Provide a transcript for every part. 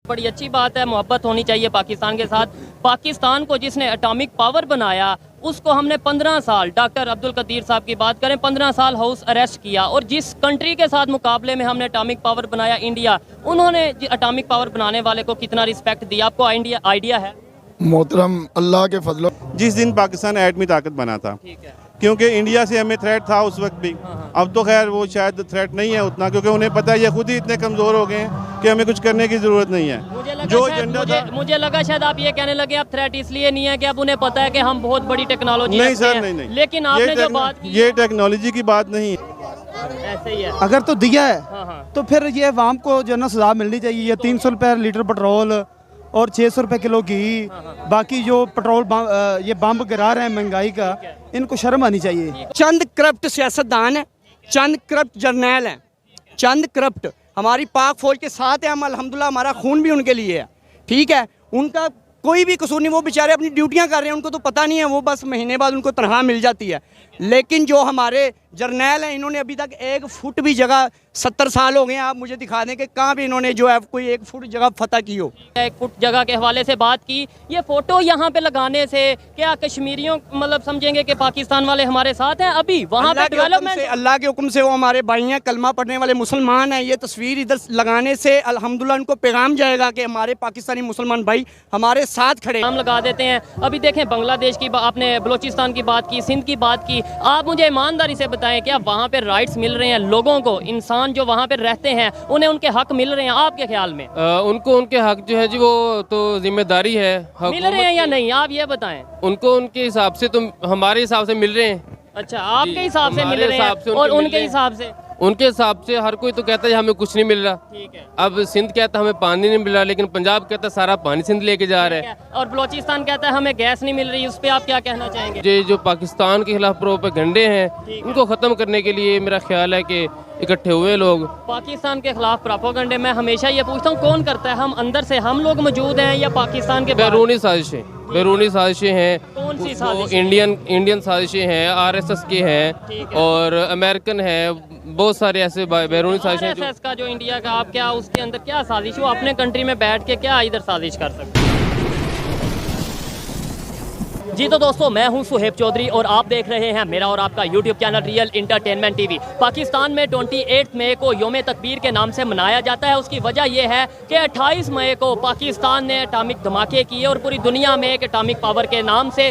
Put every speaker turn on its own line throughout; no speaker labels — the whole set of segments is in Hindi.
बड़ी अच्छी बात है, मोहब्बत होनी चाहिए पाकिस्तान के साथ। पाकिस्तान को जिसने एटॉमिक पावर बनाया उसको हमने 15 साल, डॉक्टर अब्दुल कदीर साहब की बात करें, 15 साल हाउस अरेस्ट किया। और जिस कंट्री के साथ मुकाबले में हमने एटॉमिक पावर बनाया, इंडिया, उन्होंने एटॉमिक पावर बनाने वाले को कितना रिस्पेक्ट दिया, आपको आइडिया है?
मोहतरम, अल्लाह के फजलो
जिस दिन पाकिस्तान एटमी ताकत बना था,
ठीक है,
क्योंकि इंडिया से हमें थ्रेट था उस वक्त भी। अब तो खैर वो शायद थ्रेट नहीं है उतना, क्योंकि उन्हें पता है ये खुद ही इतने कमज़ोर हो गए हैं कि हमें कुछ करने की ज़रूरत नहीं है।
मुझे लगा शायद आप ये कहने लगे अब थ्रेट इसलिए नहीं है कि अब उन्हें पता है कि हम बहुत बड़ी टेक्नोलॉजी
नहीं सर, नहीं।
लेकिन आपने जो बात की,
ये टेक्नोलॉजी की बात नहीं है,
ऐसे ही है।
अगर तो दिया है
हाँ।
तो फिर ये अवाम को जो है ना सजा मिलनी चाहिए। ये 300 रुपये लीटर पेट्रोल और 600 रुपये किलो घी, बाकी जो पेट्रोल ये बम गिरा रहे हैं महंगाई का, इनको शर्म आनी चाहिए।
चंद करप्ट सियासतदान हैं, चंद करप्ट जर्नैल हैं, चंद करप्ट हमारी पाक फौज के साथ हैं। हम अल्हम्दुलिल्लाह, हमारा खून भी उनके लिए है, ठीक है। उनका कोई भी कसूर नहीं, वो बेचारे अपनी ड्यूटियां कर रहे हैं, उनको तो पता नहीं है, वो बस महीने बाद उनको तनख्वाह मिल जाती है। लेकिन जो हमारे जर्नैल हैं, इन्होंने अभी तक 1 फुट भी जगह, 70 साल हो गए हैं, आप मुझे दिखा दें कि कहाँ भी इन्होंने जो है कोई 1 फुट जगह फतह की हो।
1 फुट जगह के हवाले से बात की, ये फोटो यहाँ पे लगाने से क्या कश्मीरियों मतलब समझेंगे कि पाकिस्तान वाले हमारे साथ हैं? अभी वहाँ पे डेवलपमेंट,
अल्लाह के हुक्म से वो हमारे भाई हैं, कलमा पढ़ने वाले मुसलमान हैं। ये तस्वीर इधर लगाने से अल्हम्दुलिल्लाह उनको पैगाम जाएगा कि हमारे पाकिस्तानी मुसलमान भाई हमारे साथ खड़े।
हम लगा देते हैं। अभी देखें, बांग्लादेश की आपने बलोचिस्तान की बात की, सिंध की बात की। आप मुझे ईमानदारी से बताएं, क्या वहाँ पे राइट्स मिल रहे हैं लोगों को? इंसान जो वहाँ पे रहते हैं उन्हें उनके हक मिल रहे हैं आपके ख्याल में?
उनको उनके हक जो है जी, वो तो जिम्मेदारी है।
मिल रहे हैं या नहीं, आप ये बताएं।
उनको उनके हिसाब से, तो हमारे हिसाब से मिल रहे हैं।
अच्छा, आपके हिसाब से मिल रहे हैं और उनके हिसाब से?
उनके हिसाब से हर कोई तो कहता है हमें कुछ नहीं मिल रहा।
ठीक है।
अब सिंध कहता है हमें पानी नहीं मिल रहा, लेकिन पंजाब कहता है सारा पानी सिंध लेके जा रहा है।
और बलोचिस्तान कहता है हमें गैस नहीं मिल रही, उस पर आप क्या कहना चाहेंगे?
ये जो पाकिस्तान के खिलाफ प्रोपेगेंडे हैं, उनको ख़त्म करने के लिए मेरा ख्याल है कि इकट्ठे हुए लोग।
पाकिस्तान के खिलाफ प्रोपेगेंडे मैं हमेशा ये पूछता हूँ, कौन करता है? हम अंदर से हम लोग मौजूद हैं या पाकिस्तान के
बैरूनी साजिशें? बैरूनी साजिशें हैं।
कौन सी साजिश?
इंडियन साजिशें हैं, RSS के हैं और अमेरिकन है, बहुत सारे ऐसे बैरूनी साजिशें।
RSS का जो इंडिया का, आप क्या उसके अंदर क्या साजिश, वो अपने कंट्री में बैठ के क्या इधर साजिश कर सकते हैं? जी तो दोस्तों, मैं हूं सुहेब चौधरी और आप देख रहे हैं मेरा और आपका YouTube channel real entertainment TV. Pakistan में 28 मई को योम तकबीर के नाम से मनाया जाता है। उसकी वजह यह है कि 28 मई को पाकिस्तान ने एटॉमिक धमाके किए और पूरी दुनिया में एक एटॉमिक पावर के नाम से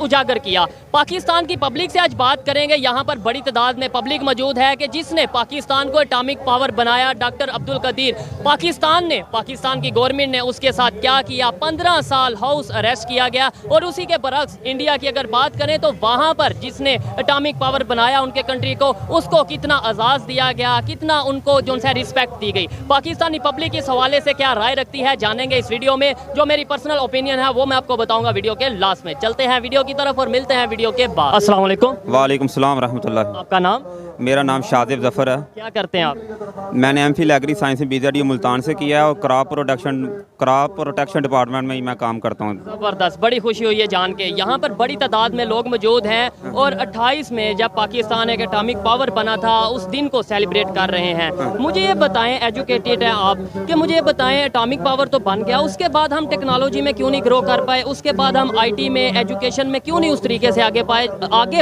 उजागर किया। पाकिस्तान की पब्लिक से आज बात करेंगे। यहाँ पर बड़ी तादाद में पब्लिक मौजूद है कि जिसने पाकिस्तान को एटॉमिक पावर बनाया, डॉक्टर अब्दुल कदीर। पाकिस्तान की गवर्नमेंट ने उसके साथ क्या किया? 15 साल हाउस अरेस्ट किया गया। और उसी के बरक्स इंडिया की अगर बात करें तो वहाँ पर जिसने एटॉमिक पावर बनाया उनके कंट्री को, उसको कितना एजाज़ दिया गया, कितना उनको जो उनसे रिस्पेक्ट दी गई। पाकिस्तानी पब्लिक इस हवाले से क्या राय रखती है जानेंगे इस वीडियो में। जो मेरी पर्सनल ओपिनियन है वो मैं आपको बताऊंगा वीडियो के लास्ट में। चलते हैं वीडियो की तरफ और मिलते हैं वीडियो के बाद। अस्सलाम वालेकुम।
वालेकुम सलाम रहमतुल्लाह।
आपका नाम?
मेरा नाम शादिब ज़फ़र है।
क्या करते हैं आप?
मैंने MPhil एग्री साइंस में BZD मुल्तान से किया है और क्रॉप प्रोटेक्शन डिपार्टमेंट में ही मैं काम करता हूँ।
ज़बरदस्त, बड़ी खुशी हुई है जान के। यहाँ पर बड़ी तादाद में लोग मौजूद हैं और 28 में जब पाकिस्तान एक एटॉमिक पावर बना था उस दिन को सेलिब्रेट कर रहे हैं। मुझे ये बताएं, एजुकेटेड हैं आप, कि मुझे ये बताएं एटॉमिक पावर तो बन गया, उसके बाद हम टेक्नोलॉजी में क्यों नहीं ग्रो कर पाए? उसके बाद हम IT में, एजुकेशन में क्यों नहीं उस तरीके से आगे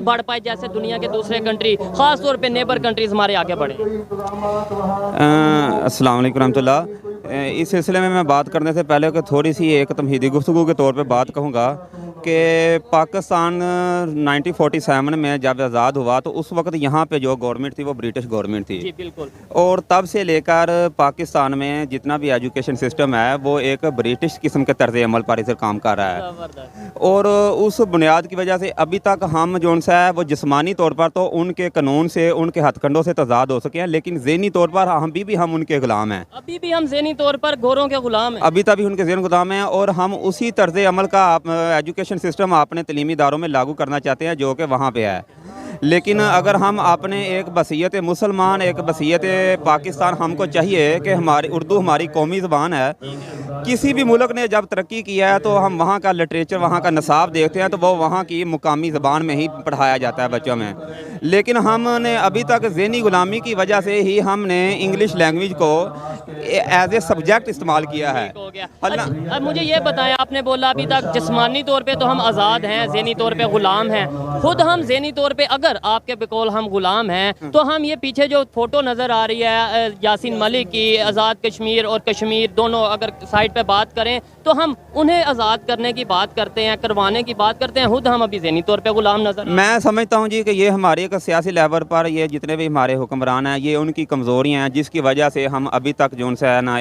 बढ़ पाए जैसे दुनिया के दूसरे कंट्री, खास तौर पे नेबर कंट्रीज हमारे आगे बढ़े?
अस्सलाम वालेकुम रहमतुल्लाह। इस सिलसिले में मैं बात करने से पहले कि थोड़ी सी एक तमहीदी गुफ्तगू के तौर पे बात कहूँगा कि पाकिस्तान 1947 में जब आज़ाद हुआ तो उस वक्त यहाँ पे जो गवर्नमेंट थी वो ब्रिटिश गवर्नमेंट थी।
जी बिल्कुल।
और तब से लेकर पाकिस्तान में जितना भी एजुकेशन सिस्टम है वो एक ब्रिटिश किस्म के तर्ज अमल पर इसे काम कर रहा है। और उस बुनियाद की वजह से अभी तक हम जो सा है वो जिस्मानी तौर पर तो उनके कानून से, उनके हथकंडों से तजाद हो सके हैं, लेकिन ज़हनी तौर पर हम उनके ग़ुलाम हैं।
अभी भी हम ज़हनी तौर पर गोरों के ग़ुलाम हैं।
अभी तभी उनके ज़हन गुलाम हैं और हम उसी तर्ज अमल का एजुकेशन सिस्टम अपने तलीमी इदारों में लागू करना चाहते हैं जो कि वहाँ पे है। लेकिन अगर हम अपने एक बसीयत मुसलमान, एक बसीयत पाकिस्तान, हमको चाहिए कि हमारी उर्दू हमारी कौमी ज़बान है। किसी भी मुल्क ने जब तरक्की किया है तो हम वहाँ का लिटरेचर, वहाँ का नसाब देखते हैं तो वो वहाँ की मुकामी ज़बान में ही पढ़ाया जाता है बच्चों में। लेकिन हमने अभी तक ज़हनी ग़ुलामी की वजह से ही हमने इंग्लिश लैंग्वेज को एज ए सब्जेक्ट इस्तेमाल किया है।
अब मुझे ये बताएं, आपने बोला अभी तक जिस्मानी तौर पे तो हम आज़ाद हैं, ज़हनी तौर पे ग़ुलाम हैं। खुद हम ज़हनी तौर पे अगर आपके बिकौल हम ग़ुलाम हैं तो हम ये पीछे जो फ़ोटो नज़र आ रही है यासीन मलिक की, आज़ाद कश्मीर और कश्मीर दोनों अगर साइड पे बात करें तो हम उन्हें आज़ाद करने की बात करते हैं, करवाने की बात करते हैं, खुद हम अभी ज़हनी तौर पे ग़ुलाम नज़र।
मैं समझता हूँ जी कि ये हमारे एक सियासी लेवल पर ये जितने भी हमारे हुक्मरान हैं ये उनकी कमज़ोरियाँ हैं जिसकी वजह से हम अभी तक जो उनसे ना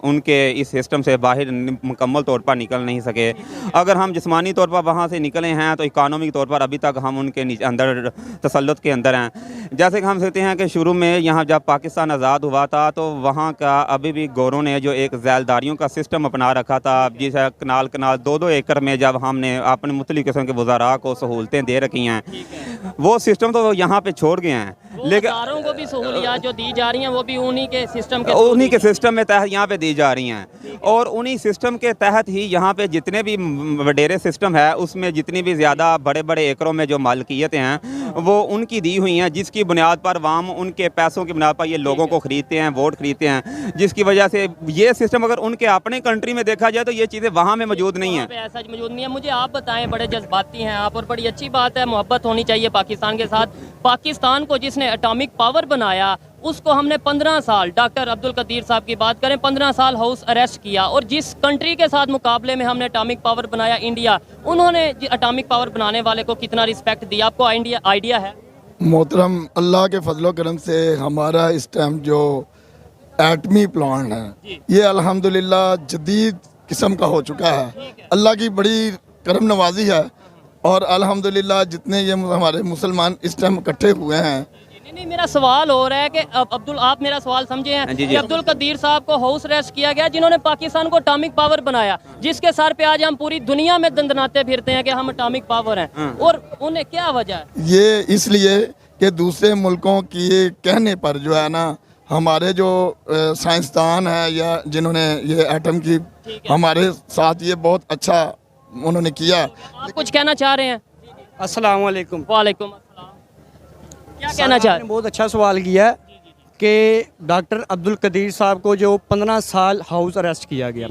उनके इस सिस्टम से बाहर मुकम्मल तौर पर निकल नहीं सके। अगर हम जिस्मानी तौर पर वहाँ से निकले हैं तो इकानॉमिक तौर पर अभी तक हम उनके अंदर तसल्लुत के अंदर हैं। जैसे कि हम कहते हैं कि शुरू में यहाँ जब पाकिस्तान आज़ाद हुआ था तो वहाँ का अभी भी गोरों ने जो एक ज़ैलदारियों का सिस्टम अपना रखा था, जिसे कनाल 2-2 एकड़ में जब हमने अपने मुख्तलिफ़ किस्म के वज़ारा को सहूलतें दे रखी हैं, वो सिस्टम तो यहाँ पे छोड़ गए हैं।
लेकिन को भी सहूलियात जो दी जा रही हैं वो भी उन्हीं के सिस्टम
में तहत यहाँ पे दी जा रही हैं और उन्हीं सिस्टम के तहत ही यहाँ पे जितने भी वडेरे सिस्टम है उसमें जितनी भी ज़्यादा बड़े बड़े एकड़ों में जो मालकियतें हैं वो उनकी दी हुई हैं, जिसकी बुनियाद पर वाम उनके पैसों की बुनियाद पर ये लोगों को ख़रीदते हैं, वोट ख़रीदते हैं, जिसकी वजह से ये सिस्टम अगर उनके अपने कंट्री में देखा जाए तो ये चीज़ें वहाँ में मौजूद नहीं हैं।
ऐसा मौजूद नहीं है। मुझे आप बताएं, बड़े जज्बाती हैं आप और बड़ी अच्छी बात है, मोहब्बत होनी चाहिए पाकिस्तान के साथ। पाकिस्तान को जिसने एटॉमिक पावर बनाया उसको हमने 15 साल, डॉक्टर अब्दुल कदीर साहब की बात करें, 15 साल हाउस अरेस्ट किया, और जिस कंट्री के साथ मुकाबले में हमने एटॉमिक पावर बनाया इंडिया, उन्होंने एटॉमिक पावर बनाने वाले को कितना रिस्पेक्ट दिया, आपको आइडिया है?
मोहतरम, अल्लाह के फजलो करम से हमारा इस टाइम जो एटमी प्लांट है ये अल्हम्दुलिल्लाह जदीद किस्म का हो चुका है। अल्लाह की बड़ी करम नवाजी है और अल्हम्दुलिल्लाह जितने ये हमारे मुसलमान इस टाइम इकट्ठे हुए हैं।
नहीं, मेरा सवाल हो रहा है कि अब्दुल, आप मेरा सवाल समझे हैं कि अब्दुल कदीर साहब को हाउस अरेस्ट किया गया जिन्होंने पाकिस्तान को एटॉमिक पावर बनाया, जिसके सर पे आज हम पूरी दुनिया में दंदनाते फिरते हैं कि हम एटॉमिक पावर हैं, और उन्हें क्या वजह है? ये
इसलिए कि दूसरे मुल्कों के कहने पर जो है ना हमारे जो साइंसदान हैं या जिन्होंने ये एटम की हमारे साथ ये बहुत अच्छा उन्होंने किया।
आप कुछ कहना चाह रहे हैं?
अस्सलाम वालेकुम।
वालेकुम अस्सलाम। क्या कहना चाह रहे हैं?
बहुत अच्छा सवाल किया कि डॉक्टर अब्दुल कदीर साहब को जो 15 साल हाउस अरेस्ट किया गया,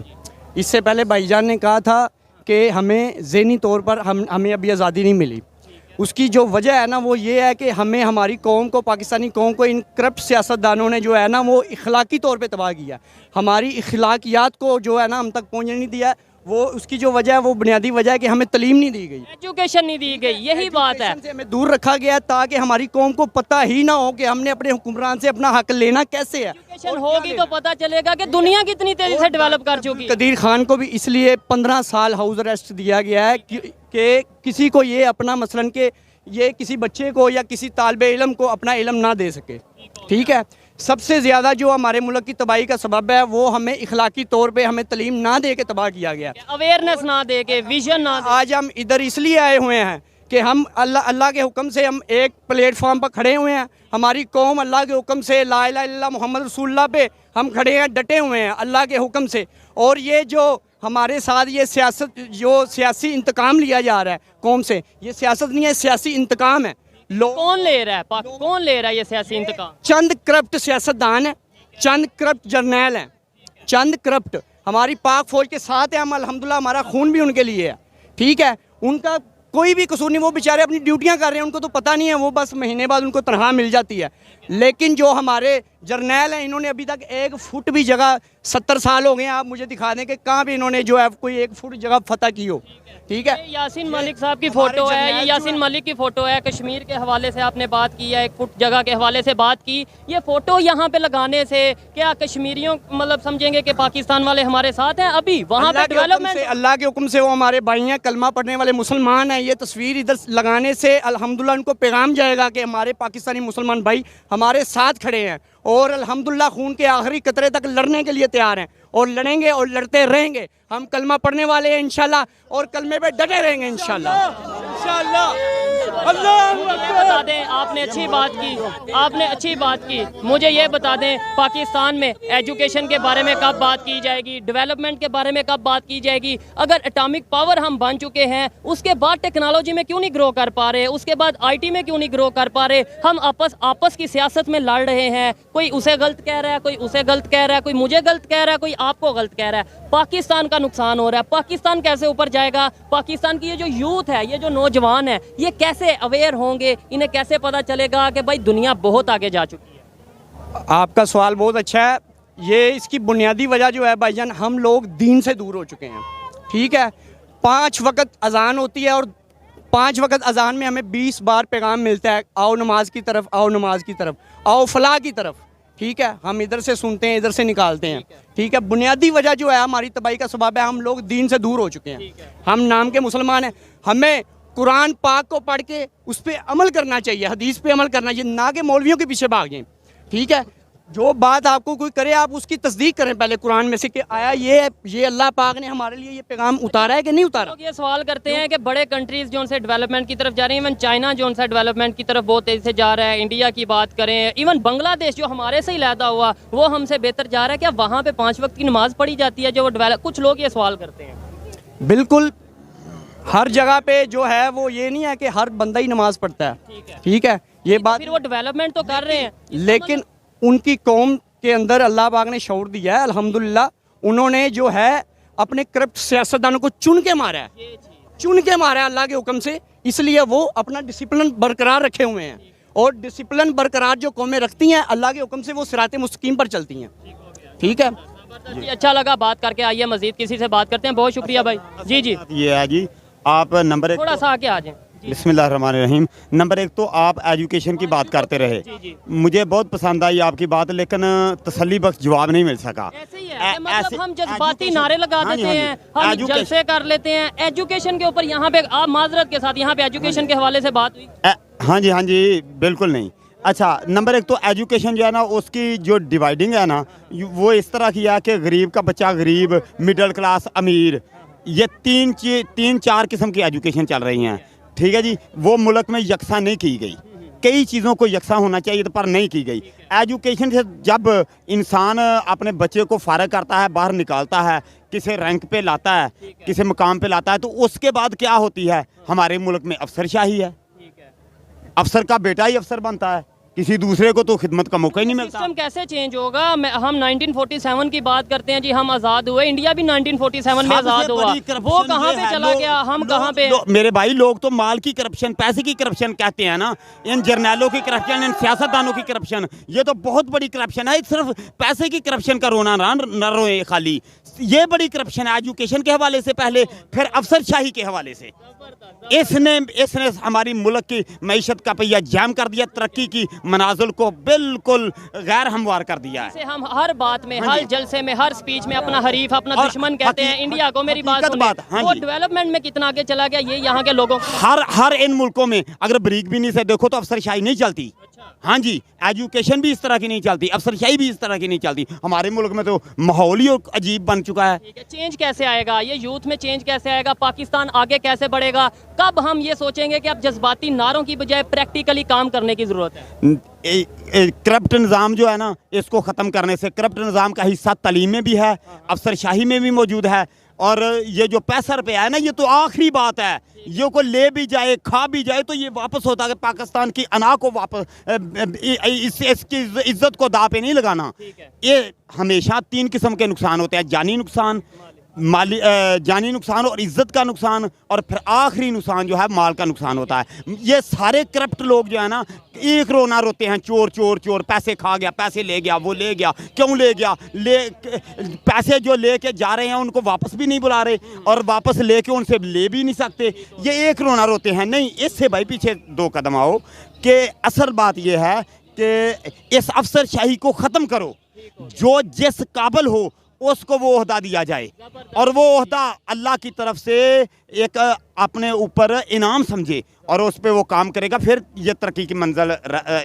इससे पहले भाईजान ने कहा था कि हमें ज़हनी तौर पर हमें अभी आज़ादी नहीं मिली। उसकी जो वजह है ना वो ये है कि हमें, हमारी कौम को, पाकिस्तानी कौम को इन करप्ट सियासतदानों ने जो है ना वो इखलाकी तौर पे तबाह किया। हमारी इखलाकियात को जो है ना हम तक पहुँचने नहीं दिया। वो उसकी जो वजह है वो बुनियादी वजह है कि हमें तलीम नहीं दी गई,
एजुकेशन नहीं दी गई, यही बात है।
से हमें दूर रखा गया ताकि हमारी कौम को पता ही ना हो कि हमने अपने हुक्मरान से अपना हक लेना कैसे है।
एजुकेशन होगी तो पता चलेगा कि दुनिया कितनी तेजी से डेवलप कर चुकी है।
कदीर खान को भी इसलिए 15 साल हाउस अरेस्ट दिया गया है कि किसी को ये अपना मसलन के ये किसी बच्चे को या किसी तालिब इल्म को अपना इल्म ना दे सके। ठीक है, सबसे ज़्यादा जो हमारे मुल्क की तबाही का सबब है वो हमें इखलाकी तौर पे हमें तलीम ना दे के तबाह किया गया,
अवेयरनेस ना दे के, विजन ना दे।
आज हम इधर इसलिए आए हुए हैं कि हम अल्लाह के हुक्म से हम एक प्लेटफॉर्म पर खड़े हुए हैं। हमारी कौम अल्लाह के हुक्म से ला इलाहा इल्लल्लाह मुहम्मद रसूलुल्लाह पे हम खड़े हैं, डटे हुए हैं अल्लाह के हुक्म से। और ये जो हमारे साथ ये सियासत, जो सियासी इंतकाम लिया जा रहा है कौम से, ये सियासत नहीं है, सियासी इंतकाम है।
कौन ले रहा है? कौन ले रहा है ये सियासी इंतकाम?
चंद करप्ट सियासतदान हैं, चंद करप्ट जर्नैल हैं, चंद करप्ट हमारी पाक फौज के साथ हैं। हम अल्हम्दुलिल्लाह, हमारा खून भी उनके लिए है। ठीक है, उनका कोई भी कसूर नहीं, वो बेचारे अपनी ड्यूटियां कर रहे हैं, उनको तो पता नहीं है, वो बस महीने बाद उनको तनख्वाह मिल जाती है। लेकिन जो हमारे जर्नैल हैं इन्होंने अभी तक 1 फुट भी जगह, 70 साल हो गए हैं, आप मुझे दिखा दें कि कहाँ भी इन्होंने जो है कोई 1 फुट जगह फतह की हो। ठीक है,
यासीन मलिक साहब की फोटो है, ये यासीन मलिक की फोटो है। कश्मीर के हवाले से आपने बात की है, 1 फुट जगह के हवाले से बात की। ये फोटो यहाँ पे लगाने से क्या कश्मीरियों मतलब समझेंगे कि पाकिस्तान वाले हमारे साथ हैं? अभी वहाँ पे डेवलपमेंट,
अल्लाह के हुक्म से वो हमारे भाई हैं, कलमा पढ़ने वाले मुसलमान हैं। ये तस्वीर इधर लगाने से अल्हम्दुलिल्लाह उनको पैगाम जाएगा कि हमारे पाकिस्तानी मुसलमान भाई हमारे साथ खड़े हैं और अल्हम्दुलिल्लाह खून के आखिरी कतरे तक लड़ने के लिए तैयार हैं, और लड़ेंगे और लड़ते रहेंगे। हम कलमा पढ़ने वाले हैं इंशाल्लाह, और कलमे पे डटे रहेंगे इंशाल्लाह।
बता दें, आपने अच्छी बात की, मुझे ये बता दें पाकिस्तान में एजुकेशन के बारे में कब बात की जाएगी, डेवलपमेंट के बारे में कब बात की जाएगी? अगर एटॉमिक पावर हम बन चुके हैं, उसके बाद टेक्नोलॉजी में क्यों नहीं ग्रो कर पा रहे, उसके बाद आईटी में क्यों नहीं ग्रो कर पा रहे? हम आपस की सियासत में लड़ रहे हैं, कोई उसे गलत कह रहा है, कोई उसे गलत कह रहा है, कोई मुझे गलत कह रहा है, कोई आपको गलत कह रहा है। पाकिस्तान का नुकसान हो रहा है। पाकिस्तान कैसे ऊपर जाएगा? पाकिस्तान की ये जो यूथ है, ये जो नौजवान है, ये कैसे अवेयर होंगे? इन्हें कैसे पता चलेगा कि भाई दुनिया बहुत आगे जा चुकी है?
आपका सवाल बहुत अच्छा है। ये इसकी बुनियादी वजह जो है भाईजान, हम लोग दीन से दूर हो चुके हैं। ठीक है, 5 वक्त अजान होती है और 5 वक्त अजान में हमें 20 बार पैगाम मिलता है, आओ नमाज की तरफ, आओ नमाज की तरफ, आओ फलाह की तरफ। ठीक है, हम इधर से सुनते हैं, इधर से निकालते हैं। ठीक है, बुनियादी वजह जो है हमारी तबाही का सबब है, हम लोग दीन से दूर हो चुके हैं। हम नाम के मुसलमान हैं। हमें कुरान पाक को पढ़ के उस पर अमल करना चाहिए, हदीस पे अमल करना चाहिए, ना कि मौलवियों के पीछे भागें। ठीक है, जो बात आपको कोई करे आप उसकी तस्दीक करें पहले कुरान में से कि आया ये अल्लाह पाक ने हमारे लिए ये पैगाम उतारा है कि नहीं उतारा।
लोग ये सवाल करते हैं कि बड़े कंट्रीज जो उनसे डेवलपमेंट की तरफ जा रही हैं, इवन चाइना जो उनसे डेवलपमेंट की तरफ बहुत तेज़ी से जा रहा है, इंडिया की बात करें, इवन बांग्लादेश जो हमारे से ही लैदा हुआ वो हमसे बेहतर जा रहा है, क्या वहाँ पे 5 वक्त की नमाज़ पढ़ी जाती है जो वो डेवलप? कुछ लोग ये सवाल करते हैं।
बिल्कुल, हर जगह पे जो है वो ये नहीं है कि हर बंदा ही नमाज पढ़ता है। ठीक है, ये बात,
फिर वो डेवलपमेंट तो कर रहे हैं,
लेकिन उनकी कौम के अंदर अल्लाह पाक ने शऊर दिया है अल्हम्दुलिल्लाह। उन्होंने जो है अपने करप्ट सियासतदानों को चुन के मारा है अल्लाह के हुक्म से, इसलिए वो अपना डिसिप्लिन बरकरार रखे हुए हैं। और डिसिप्लिन बरकरार जो कौमें रखती हैं अल्लाह के हुक्म से, वो सिराते मुस्तकीम पर चलती हैं। ठीक है
जी, अच्छा लगा बात करके। आइए मजीद किसी से बात करते हैं। बहुत शुक्रिया भाई। जी जी,
ये है जी, आप नंबर 1
थोड़ा सा आगे आ जाएं।
बिस्मिल्लाहिर्रहमानिर्रहीम। नंबर 1 तो आप एजुकेशन की बात करते रहे, मुझे बहुत पसंद आई आपकी बात, लेकिन तसल्ली बख्श जवाब नहीं मिल सका।
ऐसे ही है, मतलब हम जज्बाती नारे लगा देते हैं, हम जलसे कर लेते हैं। एजुकेशन के ऊपर यहाँ पे आप माजरत के साथ यहाँ पे एजुकेशन के हवाले से बात हुई?
हाँ जी, बिल्कुल नहीं। अच्छा, नंबर 1 तो एजुकेशन जो है ना, उसकी जो डिवाइडिंग है ना, वो इस तरह की है कि गरीब का बच्चा गरीब, मिडिल क्लास, अमीर, ये 3-4 किस्म की एजुकेशन चल रही हैं। ठीक है जी, वो मुल्क में यकसा नहीं की गई। कई चीज़ों को यकसा होना चाहिए पर नहीं की गई। एजुकेशन से जब इंसान अपने बच्चे को फारग करता है, बाहर निकालता है, किसी रैंक पे लाता है, किसी मुकाम पे लाता है, तो उसके बाद क्या होती है? हमारे मुल्क में अफसरशाही है। अफसर का बेटा ही अफसर बनता है, किसी दूसरे को तो खिदमत का मौका ही नहीं मिलता।
सिस्टम कैसे चेंज होगा? हम 1947 की बात करते हैं जी, हम आज़ाद हुए, इंडिया भी 1947 में आज़ाद हुआ, वो कहाँ पे चला गया, हम कहाँ पे?
मेरे भाई, लोग तो माल की करप्शन, पैसे की करप्शन कहते हैं ना, इन जर्नैलों की करप्शन, इन सियासतदानों की करप्शन, ये तो बहुत बड़ी करप्शन है। सिर्फ पैसे की करप्शन का रोना न रोए खाली, ये बड़ी करप्शन है एजुकेशन के हवाले से पहले, फिर अफसरशाही के हवाले से। इसने हमारी मुल्क की मईशत का पहिया जाम कर दिया, तरक्की की मनाजिल को बिल्कुल गैर हमवार कर दिया है।
हम हर बात में, हर जलसे में, हर स्पीच में अपना हरीफ, अपना दुश्मन कहते हैं इंडिया को। मेरी बात सुनिए, वो डेवलपमेंट में कितना आगे चला गया, ये यहाँ के लोगों
हर इन मुल्कों में अगर बरीक भी नहीं से देखो तो अफसरशाही नहीं चलती। हाँ जी, एजुकेशन भी इस तरह की नहीं चलती, अफसरशाही भी इस तरह की नहीं चलती। हमारे मुल्क में तो माहौल ही अजीब बन चुका है।
चेंज कैसे आएगा? ये यूथ में चेंज कैसे आएगा? पाकिस्तान आगे कैसे बढ़ेगा? कब हम ये सोचेंगे कि अब जज्बाती नारों की बजाय प्रैक्टिकली काम करने की जरूरत है?
करप्ट निज़ाम जो है ना, इसको ख़त्म करने से, करप्ट निज़ाम का हिस्सा तालीम में भी है, अफसरशाही में भी मौजूद है, और ये जो पैसा रुपया है ना, ये तो आखिरी बात है। ये को ले भी जाए, खा भी जाए, तो ये वापस होता है पाकिस्तान की अना को वापस, इसकी इज्जत को दाव पे नहीं लगाना। ये हमेशा 3 किस्म के नुकसान होते हैं, जानी नुकसान, माली जानी नुकसान और इज्जत का नुकसान, और फिर आखिरी नुकसान जो है माल का नुकसान होता है। ये सारे करप्ट लोग जो है ना, एक रोना रोते हैं, चोर चोर चोर, पैसे खा गया, पैसे ले गया, वो ले गया, क्यों ले गया, पैसे जो लेके जा रहे हैं उनको वापस भी नहीं बुला रहे, और वापस लेके उनसे ले भी नहीं सकते। ये एक रोना रोते हैं। नहीं, इससे भाई पीछे 2 कदम आओ कि असल बात ये है कि इस अफसरशाही को ख़त्म करो। जो जिस काबिल हो उसको वो ओहदा दिया जाए और वो ओहदा अल्लाह की तरफ से एक अपने ऊपर इनाम समझे और उस पे वो काम करेगा, फिर ये तरक्की की मंजिल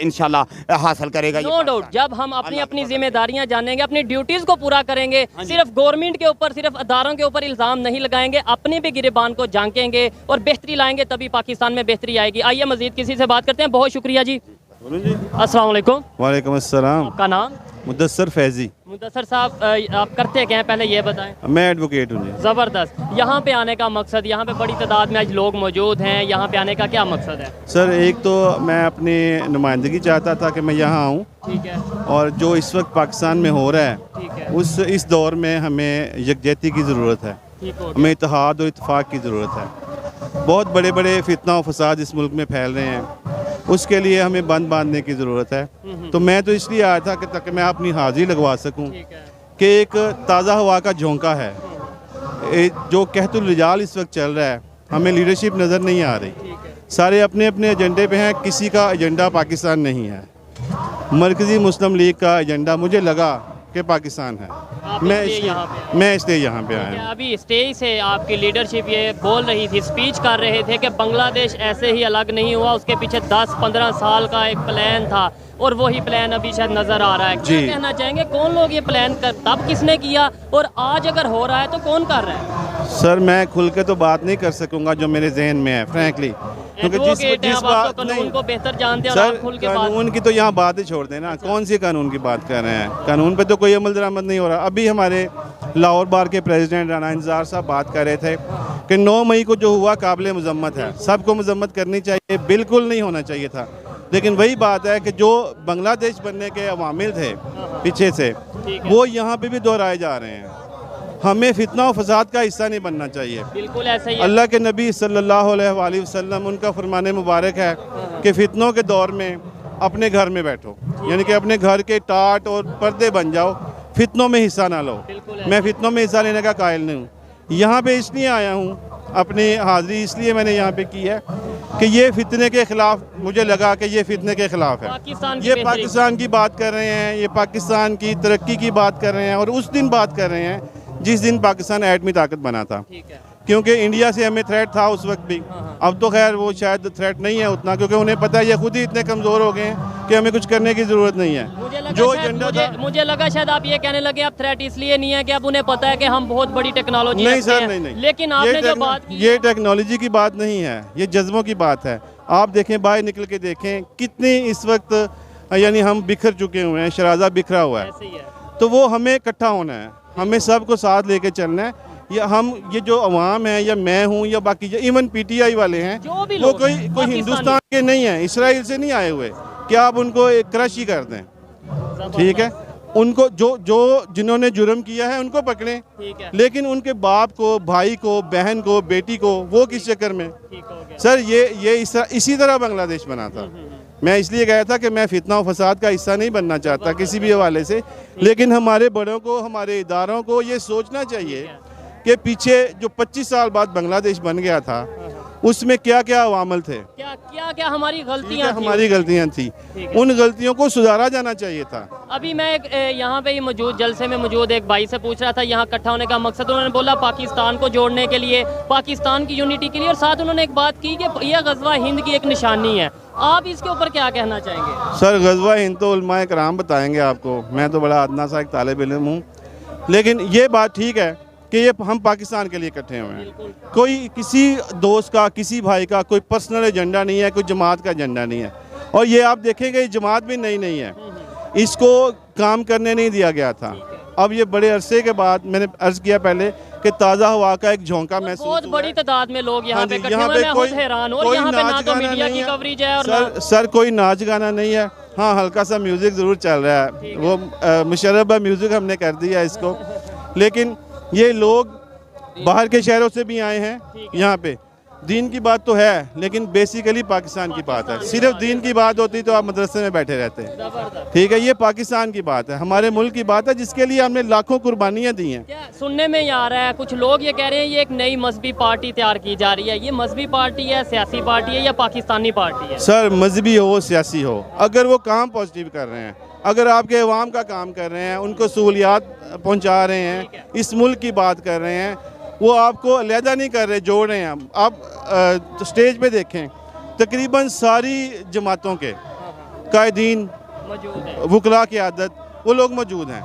इंशाल्लाह हासिल करेगा।
नो डाउट, जब हम अपनी अपनी जिम्मेदारियां जानेंगे, अपनी ड्यूटीज को पूरा करेंगे, सिर्फ गवर्नमेंट के ऊपर, सिर्फ अदारों के ऊपर इल्जाम नहीं लगाएंगे, अपने भी गिरेबान को झांकेंगे और बेहतरी लाएंगे, तभी पाकिस्तान में बेहतरी आएगी। आइए मजीद किसी से बात करते हैं। बहुत शुक्रिया जी। अस्सलाम वालेकुम।
वालेकुम अस्सलाम।
आपका नाम?
मुदस्सर फैजी।
मुदस्सर साहब, आप करते क्या हैं, पहले ये बताएं।
मैं एडवोकेट हूँ जी।
ज़बरदस्त। यहाँ पे आने का मकसद, यहाँ पे बड़ी तादाद में आज लोग मौजूद हैं, यहाँ पे आने का क्या मकसद है?
सर एक तो मैं अपनी नुमाइंदगी चाहता था कि मैं यहाँ आऊँ,
ठीक है,
और जो इस वक्त पाकिस्तान में हो रहा है
ठीक है,
इस दौर में हमें यकजहती की ज़रूरत है,
ठीक हो गया।
हमें इत्तेहाद और इत्तेफाक की ज़रूरत है। बहुत बड़े बड़े फितना और फसाद इस मुल्क में फैल रहे हैं, उसके लिए हमें बंद बांधने की ज़रूरत है। तो मैं तो इसलिए आया था कि ताकि मैं अपनी हाज़िरी लगवा सकूं
ठीक है,
कि एक ताज़ा हवा का झोंका है। जो कहतुल रिजाल इस वक्त चल रहा है, हमें लीडरशिप नज़र नहीं आ रही,
ठीक है,
सारे अपने अपने एजेंडे पे हैं, किसी का एजेंडा पाकिस्तान नहीं है। मरकज़ी मुस्लिम लीग का एजेंडा मुझे लगा कि पाकिस्तान है।
आप
मैं
इसलिए
इसलिए
यहाँ पे आए।
मैं इसलिए यहाँ पे आया
क्या
हूँ।
अभी स्टेज से आपकी लीडरशिप ये बोल रही थी, स्पीच कर रहे थे कि बांग्लादेश ऐसे ही अलग नहीं हुआ, उसके पीछे 10-15 साल का एक प्लान था और वही प्लान अभी शायद नजर आ रहा है। क्या
जी।
कहना चाहेंगे, कौन लोग ये प्लान कर, तब किसने किया और आज अगर हो रहा है तो कौन कर रहा है?
सर मैं खुल के तो बात नहीं कर सकूंगा जो मेरे जहन में है, फ्रैंकली, क्योंकि
एडवोकेट हैं,
जिस
आप
बात
तो कानून
नहीं
को बेहतर जानते हैं और
सर,
आप खुल के बात।
कानून की तो यहाँ बात ही छोड़ देना। कौन सी कानून की बात कर रहे हैं? कानून पे तो कोई अमल दरामद नहीं हो रहा। अभी हमारे लाहौर बार के प्रेसिडेंट राना इंतज़ार साहब बात कर रहे थे कि 9 मई को जो हुआ काबिल मजम्मत है, सबको मजम्मत करनी चाहिए, बिल्कुल नहीं होना चाहिए था। लेकिन वही बात है कि जो बांग्लादेश बनने के अवामिल थे पीछे से, वो यहाँ पे भी दोहराए जा रहे हैं। हमें फितना और फसाद का हिस्सा नहीं बनना चाहिए।
बिल्कुल ऐसा ही है।
अल्लाह के नबी सल्लल्लाहु अलैहि वसल्लम, उनका फरमाने मुबारक है कि फितनों के दौर में अपने घर में बैठो, यानी कि अपने घर के टाट और पर्दे बन जाओ, फितनों में हिस्सा ना लो। मैं फितनों में हिस्सा लेने का कायल नहीं हूँ। यहाँ पे इसलिए आया हूँ, अपनी हाज़िरी इसलिए मैंने यहाँ पे की है कि ये फितने के ख़िलाफ़, मुझे लगा कि ये फितने के ख़िलाफ़ है। ये पाकिस्तान की बात कर रहे हैं, ये पाकिस्तान की तरक्की की बात कर रहे हैं, और उस दिन बात कर रहे हैं जिस दिन पाकिस्तान एटमी ताकत बना था। क्योंकि इंडिया से हमें थ्रेट था उस वक्त भी। अब तो खैर वो शायद थ्रेट नहीं है उतना, क्योंकि उन्हें पता है ये खुद ही इतने कमज़ोर हो गए हैं कि हमें कुछ करने की ज़रूरत नहीं है। जो एजेंडा था,
मुझे लगा शायद आप ये कहने लगे अब थ्रेट इसलिए नहीं है कि अब उन्हें पता है कि हम बहुत बड़ी टेक्नोलॉजी
नहीं
रखते
सर,
हैं।
नहीं।
लेकिन आपने जो बात की,
ये टेक्नोलॉजी की बात नहीं है, ये जज्बों की बात है। आप देखें, बाहर निकल के देखें कितनी इस वक्त यानी हम बिखर चुके हुए हैं, शराजा बिखरा हुआ है।
ऐसे ही है।
तो वो हमें इकट्ठा होना है, हमें सबको साथ लेके चलना है। ये जो अवाम है, या मैं हूँ, या बाकी इवन PTI वाले हैं,
जो भी
वो
लोग
कोई
हैं,
कोई हिंदुस्तान के नहीं है, इसराइल से नहीं आए हुए कि आप उनको एक क्रश ही कर दें। ठीक है, उनको जो जिन्होंने जुर्म किया है उनको पकड़ें,
ठीक है,
लेकिन उनके बाप को, भाई को, बहन को, बेटी को, वो किस चक्कर में?
ठीक हो गया।
सर ये इसी तरह बांग्लादेश बना था। मैं इसलिए गया था कि मैं फितना और फसाद का हिस्सा नहीं बनना चाहता किसी भी हवाले से, लेकिन हमारे बड़ों को, हमारे इदारों को ये सोचना चाहिए कि पीछे जो 25 साल बाद बांग्लादेश बन गया था, उसमें क्या क्या अवामल थे,
क्या हमारी गलतियाँ थी,
हमारी गलतियाँ थी, उन गलतियों को सुधारा जाना चाहिए था।
अभी मैं यहाँ पे ही मौजूद, जलसे में मौजूद एक भाई से पूछ रहा था यहाँ इकट्ठा होने का मकसद, उन्होंने बोला पाकिस्तान को जोड़ने के लिए, पाकिस्तान की यूनिटी के लिए, और साथ उन्होंने एक बात की कि यह गज़वा हिंद की एक निशानी है। आप इसके ऊपर क्या कहना चाहेंगे?
सर गज़वा हिंद तो उलमाए कराम बताएंगे आपको, मैं तो बड़ा अदना सा एक तालिब इल्म हूँ, लेकिन ये बात ठीक है कि ये हम पाकिस्तान के लिए इकट्ठे हुए हैं। कोई किसी दोस्त का, किसी भाई का कोई पर्सनल एजेंडा नहीं है, कोई जमात का एजेंडा नहीं है। और ये आप देखेंगे ये जमात भी नहीं है, इसको काम करने नहीं दिया गया था। अब ये बड़े अरसे के बाद, मैंने अर्ज किया पहले कि ताज़ा हवा का एक झोंका महसूस
बहुत बड़ी तादाद में लोग यहाँ पे इकट्ठे हुए हैं, मैं खुद हैरान हूँ। और यहाँ पे ना तो मीडिया की कवरेज है और
सर कोई नाच गाना नहीं है। हाँ, हल्का सा म्यूज़िक ज़रूर चल रहा है, वो मुशर्रफ म्यूज़िक हमने कर दिया इसको, लेकिन ये लोग बाहर के शहरों से भी आए हैं यहाँ पे, दीन की बात तो है, लेकिन बेसिकली पाकिस्तान की बात है। सिर्फ दीन की बात होती तो आप मदरसे में बैठे रहते हैं। ठीक है, ये पाकिस्तान की बात है, हमारे मुल्क की बात है, जिसके लिए हमने लाखों कुर्बानियाँ दी हैं।
क्या सुनने में ये आ रहा है, कुछ लोग ये कह रहे हैं ये एक नई मजहबी पार्टी तैयार की जा रही है, ये मजहबी पार्टी है, सियासी पार्टी है या पाकिस्तानी पार्टी है?
सर, मजहबी हो सियासी हो, अगर वो काम पॉजिटिव कर रहे हैं, अगर आपके अवाम का काम कर रहे हैं, उनको सहूलियात पहुँचा रहे हैं, इस मुल्क की बात कर रहे हैं, वो आपको अलहदा नहीं कर रहे, जोड़ रहे हैं। आप स्टेज पे देखें, तकरीबन सारी जमातों के कायदीन, वकला की आदत, वो लोग मौजूद हैं।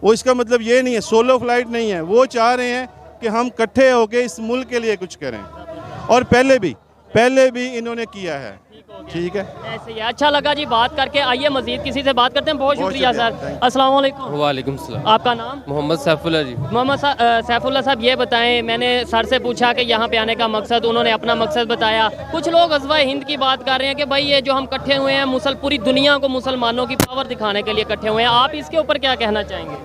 वो इसका मतलब ये नहीं है, सोलो फ्लाइट नहीं है, वो चाह रहे हैं कि हम इकट्ठे होकर इस मुल्क के लिए कुछ करें, और पहले भी इन्होंने किया है। ठीक है,
ऐसे ही अच्छा लगा जी बात करके। आइए मजीद किसी से बात करते हैं। बहुत शुक्रिया सर। अस्सलाम वालेकुम।
वालेकुम सलाम।
आपका नाम?
मोहम्मद सैफुल्लाह जी।
मोहम्मद सैफुल्लाह साहब, ये बताएं, मैंने सर से पूछा कि यहाँ पे आने का मकसद, उन्होंने अपना मकसद बताया। कुछ लोग ग़ज़वा हिंद की बात कर रहे हैं कि भाई ये जो हम इकट्ठे हुए हैं, पूरी दुनिया को मुसलमानों की पावर दिखाने के लिए इकट्ठे हुए हैं, आप इसके ऊपर क्या कहना चाहेंगे?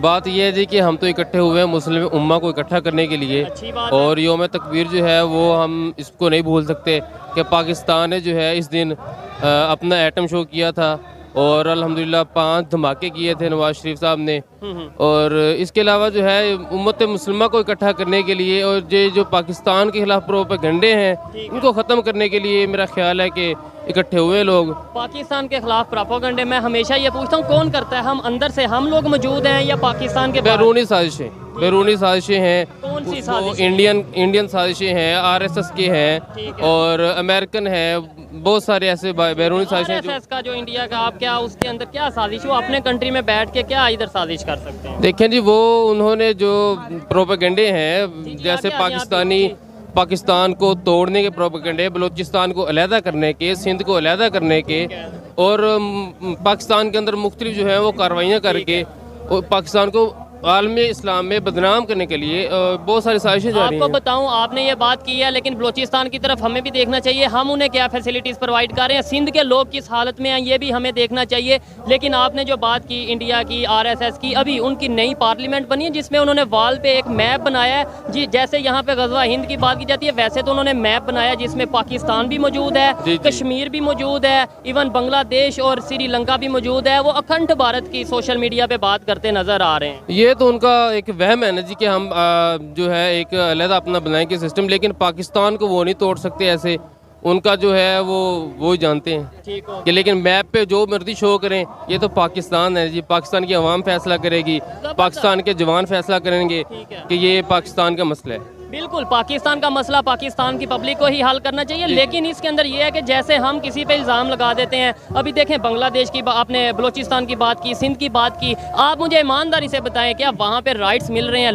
बात यह है जी कि हम तो इकट्ठे हुए हैं मुस्लिम उम्मा को इकट्ठा करने के लिए,
अच्छी बात है।
और योम तकबीर जो है वो हम इसको नहीं भूल सकते कि पाकिस्तान ने जो है इस दिन अपना एटम शो किया था, और अल्हम्दुलिल्लाह 5 धमाके किए थे नवाज शरीफ साहब ने। और इसके अलावा जो है उम्मत मुस्लिमा को इकट्ठा करने के लिए, और ये जो पाकिस्तान के खिलाफ प्रोपेगेंडे हैं उनको ख़त्म करने के लिए मेरा ख्याल है कि इकट्ठे हुए लोग।
पाकिस्तान के खिलाफ प्रोपेगेंडे मैं हमेशा ये पूछता हूँ, कौन करता है? हम अंदर से हम लोग मौजूद हैं या पाकिस्तान के बाहर?
बैरूनी साजिशें हैं।
कौन सी
वो
साजिशें?
इंडियन साजिशें हैं, RSS के हैं, और अमेरिकन हैं, बहुत सारे ऐसे बैरूनी साजिशें जो
RSS का जो इंडिया का, आप क्या उसके अंदर क्या साजिश, वो अपने कंट्री में बैठ के क्या इधर साजिश कर सकते हैं?
देखें जी, वो उन्होंने जो प्रोपेगेंडे हैं, जैसे पाकिस्तान को तोड़ने के प्रोपेगेंडे, बलूचिस्तान को अलहदा करने के, सिंध को अलहदा करने के, और पाकिस्तान के अंदर मुख्तलिफ जो है वो कार्रवाइयाँ करके पाकिस्तान को आलमी इस्लाम में बदनाम करने के लिए बहुत सारी साजिशें जा रही हैं।
आपको बताऊं, आपने ये बात की है, लेकिन बलूचिस्तान की तरफ हमें भी देखना चाहिए, हम उन्हें क्या फैसिलिटीज़ प्रोवाइड कर रहे हैं, सिंध के लोग किस हालत में हैं ये भी हमें देखना चाहिए। लेकिन आपने जो बात की इंडिया की, RSS की, अभी उनकी नई पार्लियामेंट बनी है जिसमें उन्होंने वॉल पे एक मैप बनाया है जी, जैसे यहाँ पे ग़ज़वा हिंद की बात की जाती है, वैसे तो उन्होंने मैप बनाया जिसमें पाकिस्तान भी मौजूद है, कश्मीर भी मौजूद है, इवन बांग्लादेश और श्रीलंका भी मौजूद है। वो अखंड भारत की सोशल मीडिया पे बात करते नजर आ रहे हैं।
ये तो उनका एक वहम है ना जी कि हम जो है एक अलग अपना बनाएंगे सिस्टम, लेकिन पाकिस्तान को वो नहीं तोड़ सकते ऐसे। उनका जो है वो ही जानते हैं कि, लेकिन मैप पे जो मर्जी शो करें, ये तो पाकिस्तान है जी, पाकिस्तान की आवाम फैसला करेगी, पाकिस्तान के जवान फैसला करेंगे कि ये पाकिस्तान का मसला है।
बिल्कुल, पाकिस्तान का मसला पाकिस्तान की पब्लिक को ही हल करना चाहिए। लेकिन इसके अंदर ये है कि जैसे हम किसी पे इल्ज़ाम लगा देते हैं, अभी देखें बांग्लादेश की, आपने बलूचिस्तान की बात की, सिंध की बात की, आप मुझे ईमानदारी से बताएं क्या वहाँ पे राइट्स मिल रहे हैं?